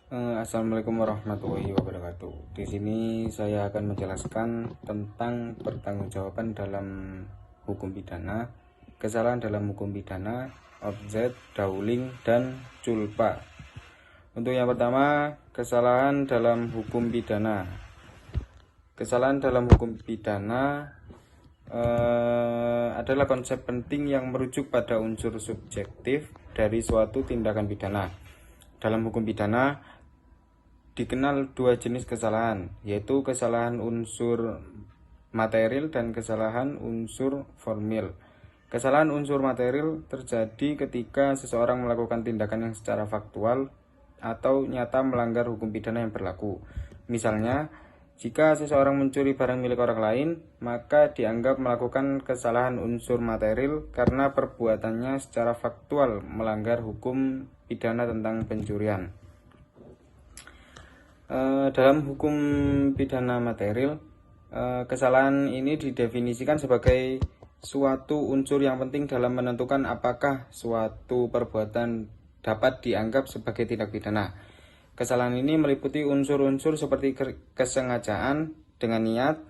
Assalamualaikum warahmatullahi wabarakatuh. Di sini saya akan menjelaskan tentang pertanggungjawaban dalam hukum pidana, kesalahan dalam hukum pidana, objek, dawling, dan culpa. Untuk yang pertama, kesalahan dalam hukum pidana. Kesalahan dalam hukum pidana adalah konsep penting yang merujuk pada unsur subjektif dari suatu tindakan pidana. Dalam hukum pidana dikenal dua jenis kesalahan, yaitu kesalahan unsur material dan kesalahan unsur formil. Kesalahan unsur material terjadi ketika seseorang melakukan tindakan yang secara faktual atau nyata melanggar hukum pidana yang berlaku. Misalnya, jika seseorang mencuri barang milik orang lain, maka dianggap melakukan kesalahan unsur material karena perbuatannya secara faktual melanggar hukum pidana tentang pencurian. Dalam hukum pidana material, kesalahan ini didefinisikan sebagai suatu unsur yang penting dalam menentukan apakah suatu perbuatan dapat dianggap sebagai tindak pidana. Kesalahan ini meliputi unsur-unsur seperti kesengajaan dengan niat,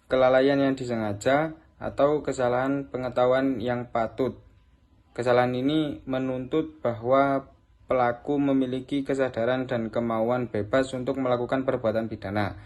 kelalaian yang disengaja, atau kesalahan pengetahuan yang patut. Kesalahan ini menuntut bahwa pelaku memiliki kesadaran dan kemauan bebas untuk melakukan perbuatan pidana.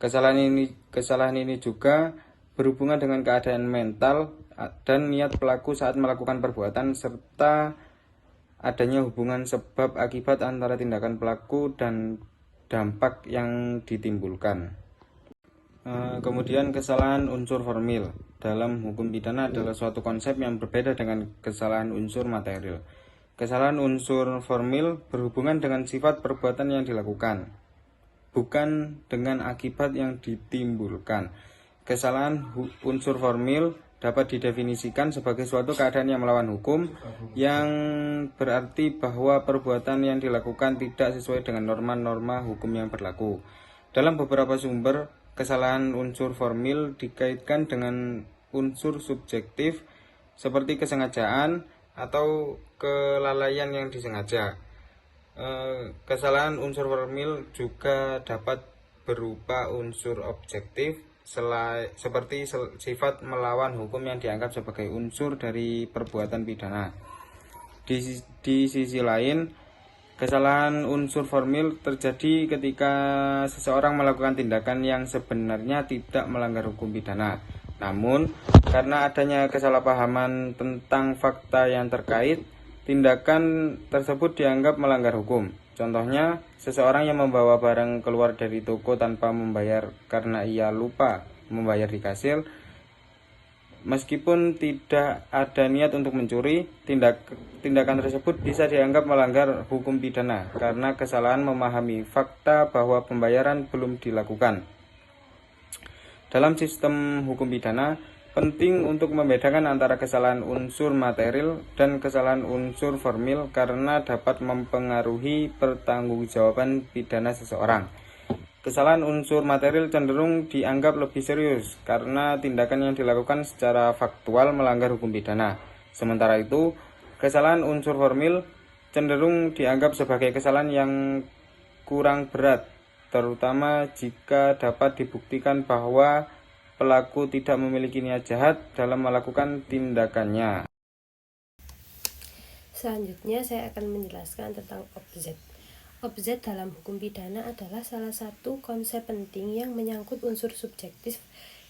Kesalahan ini juga berhubungan dengan keadaan mental dan niat pelaku saat melakukan perbuatan serta adanya hubungan sebab akibat antara tindakan pelaku dan dampak yang ditimbulkan. Kemudian kesalahan unsur formil dalam hukum pidana adalah suatu konsep yang berbeda dengan kesalahan unsur material. Kesalahan unsur formil berhubungan dengan sifat perbuatan yang dilakukan, bukan dengan akibat yang ditimbulkan. Kesalahan unsur formil dapat didefinisikan sebagai suatu keadaan yang melawan hukum, yang berarti bahwa perbuatan yang dilakukan tidak sesuai dengan norma-norma hukum yang berlaku. Dalam beberapa sumber, kesalahan unsur formil dikaitkan dengan unsur subjektif seperti kesengajaan atau kelalaian yang disengaja. Kesalahan unsur formil juga dapat berupa unsur objektif seperti sifat melawan hukum yang dianggap sebagai unsur dari perbuatan pidana. Di sisi lain, kesalahan unsur formil terjadi ketika seseorang melakukan tindakan yang sebenarnya tidak melanggar hukum pidana. Namun, karena adanya kesalahpahaman tentang fakta yang terkait, tindakan tersebut dianggap melanggar hukum. Contohnya, seseorang yang membawa barang keluar dari toko tanpa membayar karena ia lupa membayar di kasir. Meskipun tidak ada niat untuk mencuri, tindakan tersebut bisa dianggap melanggar hukum pidana karena kesalahan memahami fakta bahwa pembayaran belum dilakukan. Dalam sistem hukum pidana, penting untuk membedakan antara kesalahan unsur material dan kesalahan unsur formil karena dapat mempengaruhi pertanggungjawaban pidana seseorang. Kesalahan unsur material cenderung dianggap lebih serius karena tindakan yang dilakukan secara faktual melanggar hukum pidana. Sementara itu, kesalahan unsur formil cenderung dianggap sebagai kesalahan yang kurang berat, terutama jika dapat dibuktikan bahwa pelaku tidak memiliki niat jahat dalam melakukan tindakannya. Selanjutnya saya akan menjelaskan tentang objek. Objek dalam hukum pidana adalah salah satu konsep penting yang menyangkut unsur subjektif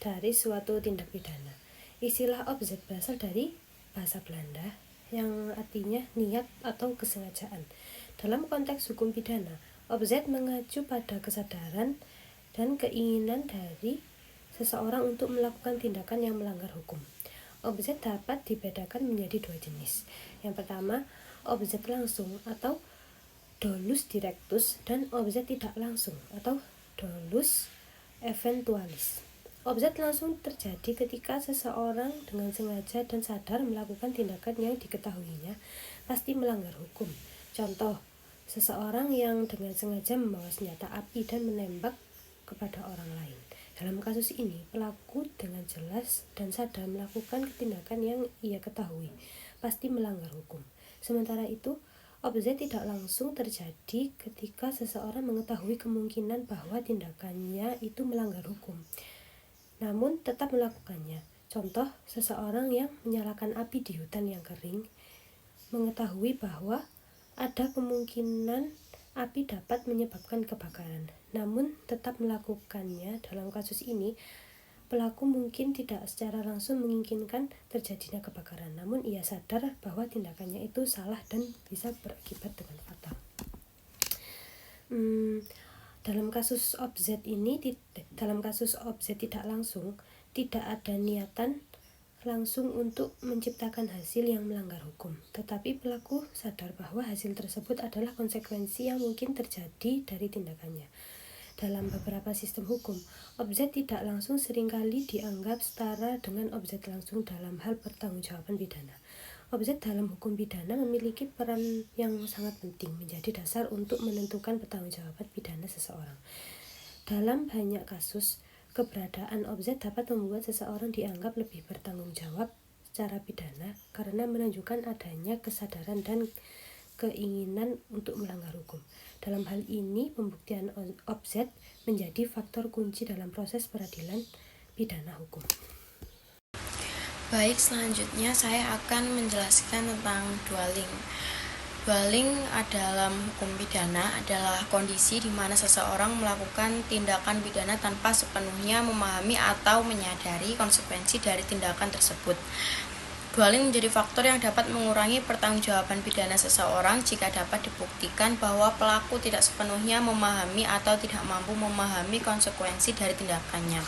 dari suatu tindak pidana. Istilah objek berasal dari bahasa Belanda yang artinya niat atau kesengajaan. Dalam konteks hukum pidana, objek mengacu pada kesadaran dan keinginan dari seseorang untuk melakukan tindakan yang melanggar hukum. Objek dapat dibedakan menjadi dua jenis. Yang pertama, objek langsung atau dolus directus dan objek tidak langsung atau dolus eventualis. Objek langsung terjadi ketika seseorang dengan sengaja dan sadar melakukan tindakan yang diketahuinya pasti melanggar hukum. Contoh, seseorang yang dengan sengaja membawa senjata api dan menembak kepada orang lain. Dalam kasus ini, pelaku dengan jelas dan sadar melakukan tindakan yang ia ketahui pasti melanggar hukum. Sementara itu, Objek tidak langsung terjadi ketika seseorang mengetahui kemungkinan bahwa tindakannya itu melanggar hukum, namun tetap melakukannya. Contoh, seseorang yang menyalakan api di hutan yang kering mengetahui bahwa ada kemungkinan api dapat menyebabkan kebakaran, namun tetap melakukannya. Dalam kasus ini, pelaku mungkin tidak secara langsung menginginkan terjadinya kebakaran, namun ia sadar bahwa tindakannya itu salah dan bisa berakibat dengan fatal. Dalam kasus objek tidak langsung, tidak ada niatan langsung untuk menciptakan hasil yang melanggar hukum, tetapi pelaku sadar bahwa hasil tersebut adalah konsekuensi yang mungkin terjadi dari tindakannya. Dalam beberapa sistem hukum, objek tidak langsung seringkali dianggap setara dengan objek langsung dalam hal pertanggungjawaban pidana. Objek dalam hukum pidana memiliki peran yang sangat penting, menjadi dasar untuk menentukan pertanggungjawaban pidana seseorang. Dalam banyak kasus, keberadaan objek dapat membuat seseorang dianggap lebih bertanggung jawab secara pidana karena menunjukkan adanya kesadaran dan keinginan untuk melanggar hukum. Dalam hal ini, pembuktian objek menjadi faktor kunci dalam proses peradilan pidana hukum. Baik, selanjutnya saya akan menjelaskan tentang dwelling. Dwelling dalam hukum pidana adalah kondisi di mana seseorang melakukan tindakan pidana tanpa sepenuhnya memahami atau menyadari konsekuensi dari tindakan tersebut. Dwelling menjadi faktor yang dapat mengurangi pertanggungjawaban pidana seseorang jika dapat dibuktikan bahwa pelaku tidak sepenuhnya memahami atau tidak mampu memahami konsekuensi dari tindakannya.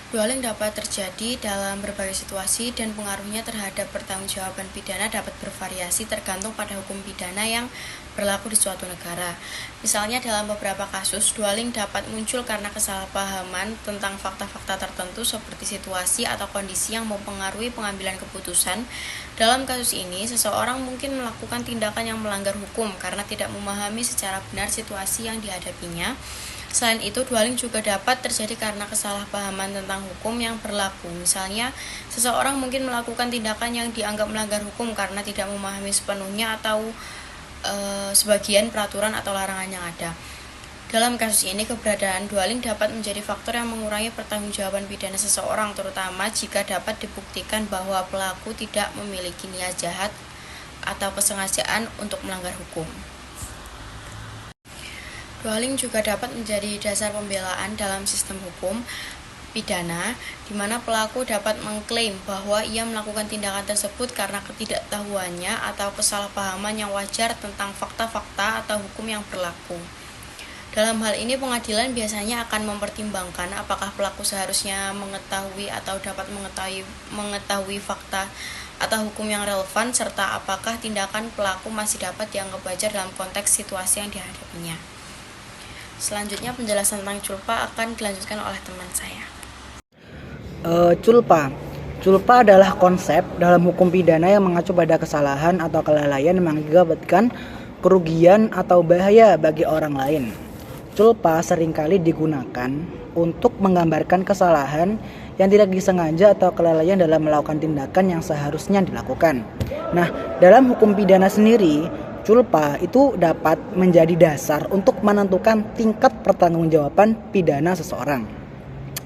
Dwelling dapat terjadi dalam berbagai situasi dan pengaruhnya terhadap pertanggungjawaban pidana dapat bervariasi tergantung pada hukum pidana yang berlaku di suatu negara. Misalnya dalam beberapa kasus, dwelling dapat muncul karena kesalahpahaman tentang fakta-fakta tertentu seperti situasi atau kondisi yang mempengaruhi pengambilan keputusan. Dalam kasus ini, seseorang mungkin melakukan tindakan yang melanggar hukum karena tidak memahami secara benar situasi yang dihadapinya. Selain itu, dwelling juga dapat terjadi karena kesalahpahaman tentang hukum yang berlaku. Misalnya, seseorang mungkin melakukan tindakan yang dianggap melanggar hukum karena tidak memahami sepenuhnya atau sebagian peraturan atau larangan yang ada. Dalam kasus ini, keberadaan dwelling dapat menjadi faktor yang mengurangi pertanggungjawaban pidana seseorang, terutama jika dapat dibuktikan bahwa pelaku tidak memiliki niat jahat atau kesengajaan untuk melanggar hukum. Dwelling juga dapat menjadi dasar pembelaan dalam sistem hukum pidana, di mana pelaku dapat mengklaim bahwa ia melakukan tindakan tersebut karena ketidaktahuannya atau kesalahpahaman yang wajar tentang fakta-fakta atau hukum yang berlaku. Dalam hal ini, pengadilan biasanya akan mempertimbangkan apakah pelaku seharusnya mengetahui atau dapat mengetahui fakta atau hukum yang relevan, serta apakah tindakan pelaku masih dapat dianggap wajar dalam konteks situasi yang dihadapinya. Selanjutnya, penjelasan tentang culpa akan dilanjutkan oleh teman saya. Culpa adalah konsep dalam hukum pidana yang mengacu pada kesalahan atau kelalaian yang mengakibatkan kerugian atau bahaya bagi orang lain. Culpa seringkali digunakan untuk menggambarkan kesalahan yang tidak disengaja atau kelalaian dalam melakukan tindakan yang seharusnya dilakukan. Nah, dalam hukum pidana sendiri, culpa itu dapat menjadi dasar untuk menentukan tingkat pertanggungjawaban pidana seseorang.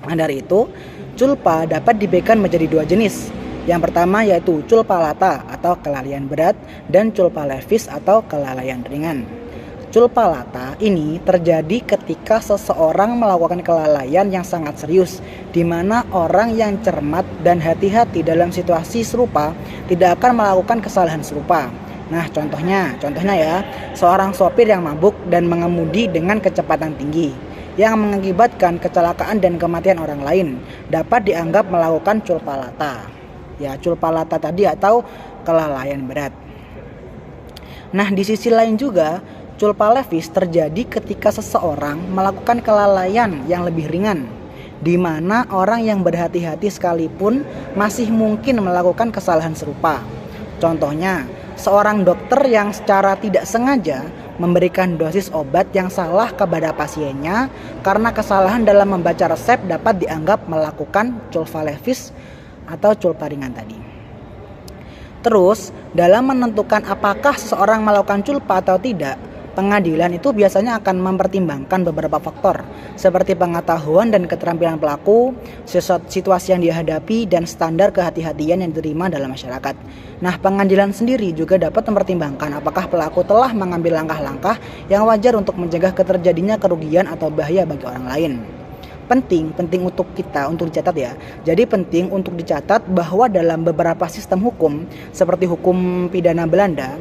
Nah, dari itu, culpa dapat dibedakan menjadi dua jenis. Yang pertama yaitu culpa lata atau kelalaian berat dan culpa levis atau kelalaian ringan. Culpa lata ini terjadi ketika seseorang melakukan kelalaian yang sangat serius, di mana orang yang cermat dan hati-hati dalam situasi serupa tidak akan melakukan kesalahan serupa. Nah, contohnya ya, seorang sopir yang mabuk dan mengemudi dengan kecepatan tinggi yang mengakibatkan kecelakaan dan kematian orang lain dapat dianggap melakukan culpa lata. Ya, culpa lata tadi atau kelalaian berat. Nah, di sisi lain juga, culpa levis terjadi ketika seseorang melakukan kelalaian yang lebih ringan, di mana orang yang berhati-hati sekalipun masih mungkin melakukan kesalahan serupa. Contohnya, seorang dokter yang secara tidak sengaja memberikan dosis obat yang salah kepada pasiennya karena kesalahan dalam membaca resep dapat dianggap melakukan culpa levis atau culpa ringan tadi. Terus, dalam menentukan apakah seseorang melakukan culpa atau tidak, pengadilan itu biasanya akan mempertimbangkan beberapa faktor, seperti pengetahuan dan keterampilan pelaku, situasi yang dihadapi, dan standar kehati-hatian yang diterima dalam masyarakat. Nah, pengadilan sendiri juga dapat mempertimbangkan apakah pelaku telah mengambil langkah-langkah yang wajar untuk mencegah terjadinya kerugian atau bahaya bagi orang lain. Penting untuk kita untuk dicatat ya. Jadi penting untuk dicatat bahwa dalam beberapa sistem hukum seperti hukum pidana Belanda,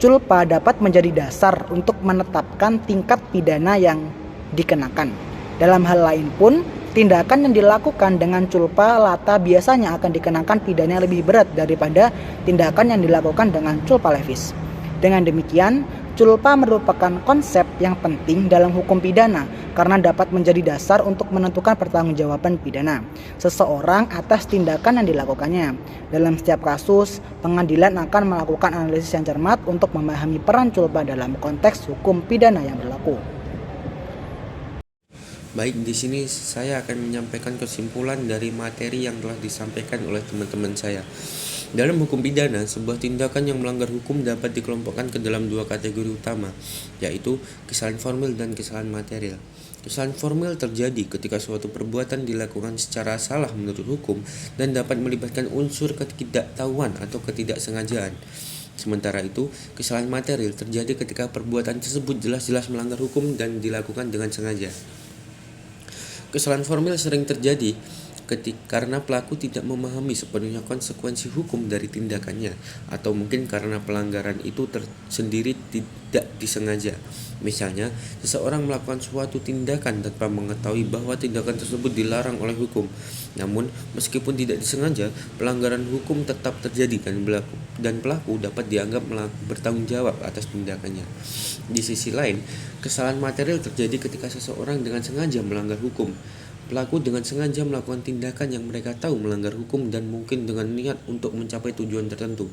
culpa dapat menjadi dasar untuk menetapkan tingkat pidana yang dikenakan. Dalam hal lain pun, tindakan yang dilakukan dengan culpa lata biasanya akan dikenakan pidana yang lebih berat daripada tindakan yang dilakukan dengan culpa levis. Dengan demikian, culpa merupakan konsep yang penting dalam hukum pidana karena dapat menjadi dasar untuk menentukan pertanggungjawaban pidana seseorang atas tindakan yang dilakukannya. Dalam setiap kasus, pengadilan akan melakukan analisis yang cermat untuk memahami peran culpa dalam konteks hukum pidana yang berlaku. Baik, di sini saya akan menyampaikan kesimpulan dari materi yang telah disampaikan oleh teman-teman saya. Dalam hukum pidana, sebuah tindakan yang melanggar hukum dapat dikelompokkan ke dalam dua kategori utama, yaitu kesalahan formil dan kesalahan material. Kesalahan formil terjadi ketika suatu perbuatan dilakukan secara salah menurut hukum dan dapat melibatkan unsur ketidaktahuan atau ketidaksengajaan. Sementara itu, kesalahan material terjadi ketika perbuatan tersebut jelas-jelas melanggar hukum dan dilakukan dengan sengaja. Kesalahan formil sering terjadi karena pelaku tidak memahami sepenuhnya konsekuensi hukum dari tindakannya, atau mungkin karena pelanggaran itu sendiri tidak disengaja. Misalnya, seseorang melakukan suatu tindakan tanpa mengetahui bahwa tindakan tersebut dilarang oleh hukum. Namun, meskipun tidak disengaja, pelanggaran hukum tetap terjadi dan pelaku dapat dianggap bertanggung jawab atas tindakannya. Di sisi lain, kesalahan material terjadi ketika seseorang dengan sengaja melanggar hukum. Pelaku dengan sengaja melakukan tindakan yang mereka tahu melanggar hukum dan mungkin dengan niat untuk mencapai tujuan tertentu,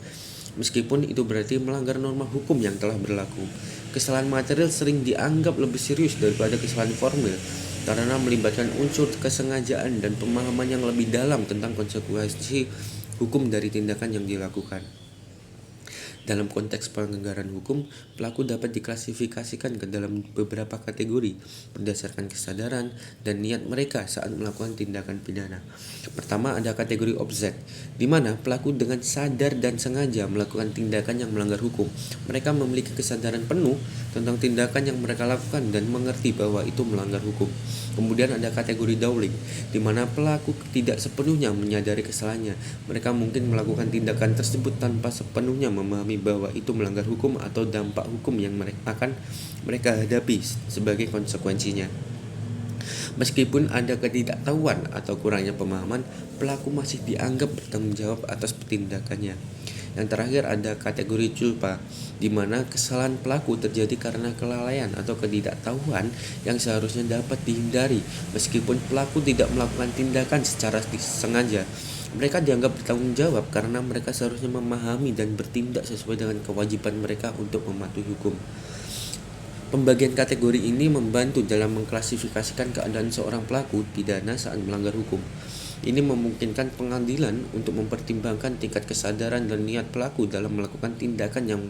meskipun itu berarti melanggar norma hukum yang telah berlaku. Kesalahan material sering dianggap lebih serius daripada kesalahan formil karena melibatkan unsur kesengajaan dan pemahaman yang lebih dalam tentang konsekuensi hukum dari tindakan yang dilakukan. Dalam konteks pelanggaran hukum, pelaku dapat diklasifikasikan ke dalam beberapa kategori berdasarkan kesadaran dan niat mereka saat melakukan tindakan pidana. Pertama, ada kategori objek, di mana pelaku dengan sadar dan sengaja melakukan tindakan yang melanggar hukum. Mereka memiliki kesadaran penuh tentang tindakan yang mereka lakukan dan mengerti bahwa itu melanggar hukum. Kemudian ada kategori dawling, di mana pelaku tidak sepenuhnya menyadari kesalahannya. Mereka mungkin melakukan tindakan tersebut tanpa sepenuhnya memahami bahwa itu melanggar hukum atau dampak hukum yang mereka hadapi sebagai konsekuensinya. Meskipun ada ketidaktahuan atau kurangnya pemahaman, pelaku masih dianggap bertanggung jawab atas tindakannya. Yang terakhir ada kategori culpa, di mana kesalahan pelaku terjadi karena kelalaian atau ketidaktahuan yang seharusnya dapat dihindari. Meskipun pelaku tidak melakukan tindakan secara sengaja, mereka dianggap bertanggung jawab karena mereka seharusnya memahami dan bertindak sesuai dengan kewajiban mereka untuk mematuhi hukum. Pembagian kategori ini membantu dalam mengklasifikasikan keadaan seorang pelaku pidana saat melanggar hukum. Ini memungkinkan pengadilan untuk mempertimbangkan tingkat kesadaran dan niat pelaku dalam melakukan tindakan yang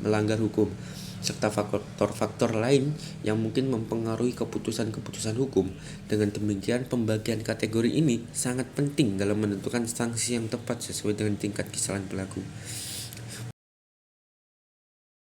melanggar hukum, serta faktor-faktor lain yang mungkin mempengaruhi keputusan-keputusan hukum. Dengan demikian, pembagian kategori ini sangat penting dalam menentukan sanksi yang tepat sesuai dengan tingkat kesalahan pelaku.